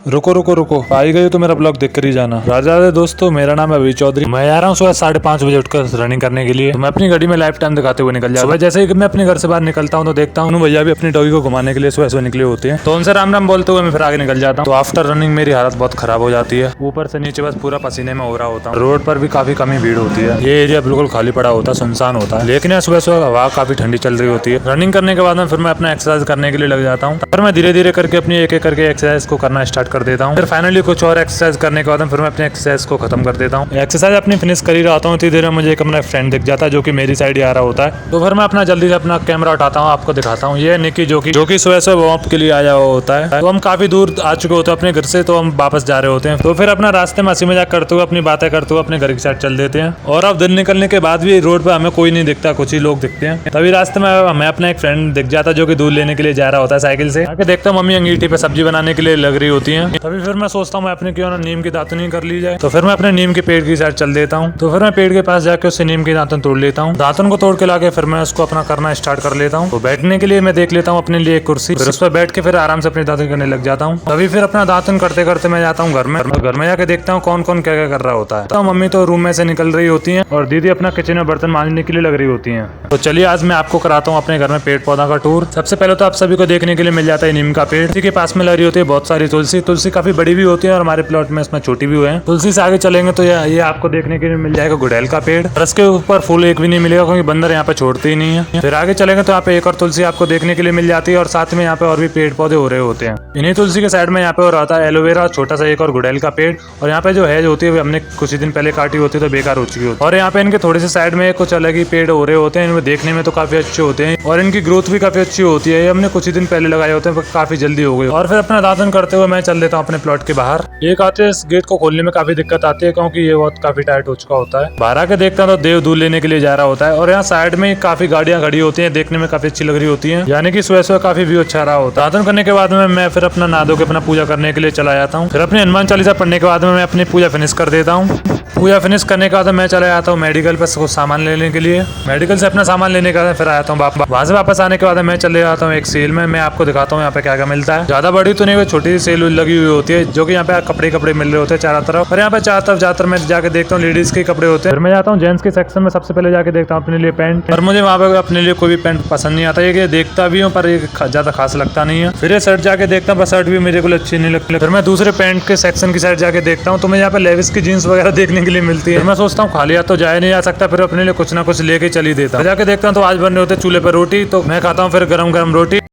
रुको रुको रुको, आई गई तो मेरा ब्लॉग देख कर ही जाना। राजा दोस्तों, मेरा नाम है अभी चौधरी। मैं आ रहा हूँ सुबह 5:30 बजे उठकर रनिंग करने के लिए। तो मैं अपनी गाड़ी में लाइफ टाइम दिखाते हुए निकल जाता हूँ। जैसे ही मैं अपने घर से बाहर निकलता हूँ तो देखता हूँ भैया भी अपनी डॉगी को घुमाने के लिए सुबह सुबह निकले होते हैं। तो उनसे राम राम बोलते हुए मैं फिर आगे निकल जाता हूँ। तो आफ्टर रनिंग मेरी हालत बहुत खराब हो जाती है, ऊपर से नीचे बस पूरा पसीने में हो रहा होता हूँ। रोड पर भी काफी कमी भीड़ होती है, ये एरिया बिल्कुल खाली पड़ा होता है, सुनसान होता है। लेकिन सुबह सुबह हवा काफी ठंडी चल रही होती है। रनिंग करने के बाद में फिर मैं अपना एक्सरसाइज करने के लिए लग जाता हूँ। फिर मैं धीरे धीरे करके अपनी एक एक करके एक्सरसाइज को करना स्टार्ट कर देता हूँ। फिर फाइनली कुछ और एक्सरसाइज करने के बाद फिर मैं अपने एक्सरसाइज को खत्म कर देता हूँ। एक्सरसाइज अपनी फिनिश कर ही रहा हूँ, इतनी देर में मुझे एक अपना फ्रेंड दिख जाता है जो कि मेरी साइड ही आ रहा होता है। तो फिर मैं अपना जल्दी से अपना कैमरा उठाता हूँ, आपको दिखाता हूँ। ये निकी जो कि सुबह सुबह वार्म अप के लिए आया हुआ होता है। तो हम काफी दूर आ चुके होते हैं अपने घर से, तो हम वापस जा रहे होते हैं। तो फिर अपना रास्ते में हंसी मजाक करते हुए अपनी बातें करते हुए अपने घर की साइड चल देते हैं। और अब दिन निकलने के बाद भी रोड पर हमें कोई नहीं दिखता, कुछ ही लोग दिखते हैं। तभी रास्ते में हमें अपना एक फ्रेंड दिख जाता है जो कि दूध लेने के लिए जा रहा होता है साइकिल से। आके देखता हूँ मम्मी अंगीठी पे सब्जी बनाने के लिए लग रही होती है। तभी फिर मैं सोचता हूँ मैं अपने क्यों ना नीम की दातुनी कर ली जाए। तो फिर मैं अपने नीम के पेड़ की साइड चल देता हूँ। तो फिर मैं पेड़ के पास जाके उससे नीम की दातुन तोड़ लेता हूँ। दातुन को तोड़ के लाके फिर मैं उसको अपना करना स्टार्ट कर लेता हूँ। तो बैठने के लिए मैं देख लेता हूँ अपने लिए एक कुर्सी, फिर उस पर बैठ के फिर आराम से अपनी दातुन करने लग जाता हूँ। तभी फिर अपना दातुन करते करते मैं जाता हूँ घर में। घर में जाके देखता हूँ कौन कौन क्या क्या कर रहा होता है। तो मम्मी तो रूम में से निकल रही होती है और दीदी अपना किचन में बर्तन मांजने के लिए लग रही होती है। तो चलिए आज मैं आपको कराता हूँ अपने घर में पेड़ पौधा का टूर। सबसे पहले तो आप सभी को देखने के लिए मिल जाता है नीम का पेड़। इसी के पास में लग रही होती है बहुत सारी तुलसी काफी बड़ी भी होती है और हमारे प्लॉट में इसमें छोटी भी हुए हैं। तुलसी से आगे चलेंगे तो ये आपको देखने के लिए मिल जाएगा गुड़हल का पेड़। और इसके ऊपर फूल एक भी नहीं मिलेगा क्योंकि बंदर यहाँ पे छोड़ते ही नहीं है। फिर आगे चलेंगे तो यहाँ पे एक और तुलसी आपको देखने के लिए मिल जाती है और साथ में यहाँ पे और भी पेड़ पौधे हो रहे होते हैं। इन्हीं तुलसी के साइड में यहाँ पे और आता है एलोवेरा, छोटा सा एक और गुड़हल का पेड़। और यहाँ पे जो हैज होती है हमने कुछ ही दिन पहले काटी होती है तो बेकार हो चुकी होती है। और यहाँ पे इनके थोड़े से साइड में कुछ अलग ही पेड़ हो रहे होते हैं, इनमें देखने में तो काफी अच्छे होते हैं और इनकी ग्रोथ भी काफी अच्छी होती है। ये हमने कुछ ही दिन पहले लगाए होते हैं, काफी जल्दी हो गए। और फिर अपना दातन करते हुए मैं चल देता हूँ अपने प्लॉट के बाहर। एक आते इस गेट को खोलने में काफी दिक्कत आती है क्योंकि ये बहुत काफी टाइट हो चुका होता है। बाहर आके देखता हूँ तो देव दूध लेने के लिए जा रहा होता है और यहाँ साइड में काफी गाड़ियां खड़ी होती हैं, देखने में काफी अच्छी लग रही होती हैं, यानी कि सुबह सुबह काफी व्यू अच्छा रहा होता है। दातन करने के बाद में मैं फिर अपना नहा धो के अपना पूजा करने के लिए चला जाता हूँ। फिर अपनी हनुमान चालीसा पढ़ने के बाद में मैं अपनी पूजा फिनिश कर देता हूँ। पूजा फिनिश करने के बाद मैं चला जाता हूँ मेडिकल पर कुछ सामान लेने के लिए। मेडिकल से अपना सामान लेने के बाद फिर आता हूँ वहाँ से वापस आने के बाद मैं चले जाता हूँ एक सेल में। मैं आपको दिखाता हूँ यहाँ पे क्या क्या मिलता है। ज्यादा बड़ी तो नहीं, छोटी सी सेल लगी हुई होती है जो कि यहाँ पे कपड़े मिल रहे होते हैं चारों तरफ। और यहाँ पे चारों तरफ ज्यादातर मैं जाके देखता हूँ लेडीज के कपड़े होते हैं। फिर मैं जाता हूँ जेंट्स के सेक्शन में, सबसे पहले जाके देखता हूँ अपने लिए पैंट। और मुझे वहाँ पे अपने लिए कोई भी पैंट पसंद नहीं आता, ये देखता भी हूँ पर ये ज्यादा खास लगता नहीं है। फिर ये शर्ट जाके देखता हूँ पर शर्ट भी मेरे को अच्छी नहीं लगती। फिर मैं दूसरे पैंट के सेक्शन की साइड जाके देखता हूँ तो मुझे यहाँ पे लेविस की जीन्स वगैरह देखने के लिए मिलती है। मैं सोचता हूँ खाली हाथ तो जाया नहीं जा सकता, फिर अपने लिए कुछ ना कुछ लेके चली देता हूँ। जाके देखता हूँ तो आज बन रहे होते चूल्हे पर रोटी, तो मैं खाता हूँ फिर गरम गरम रोटी।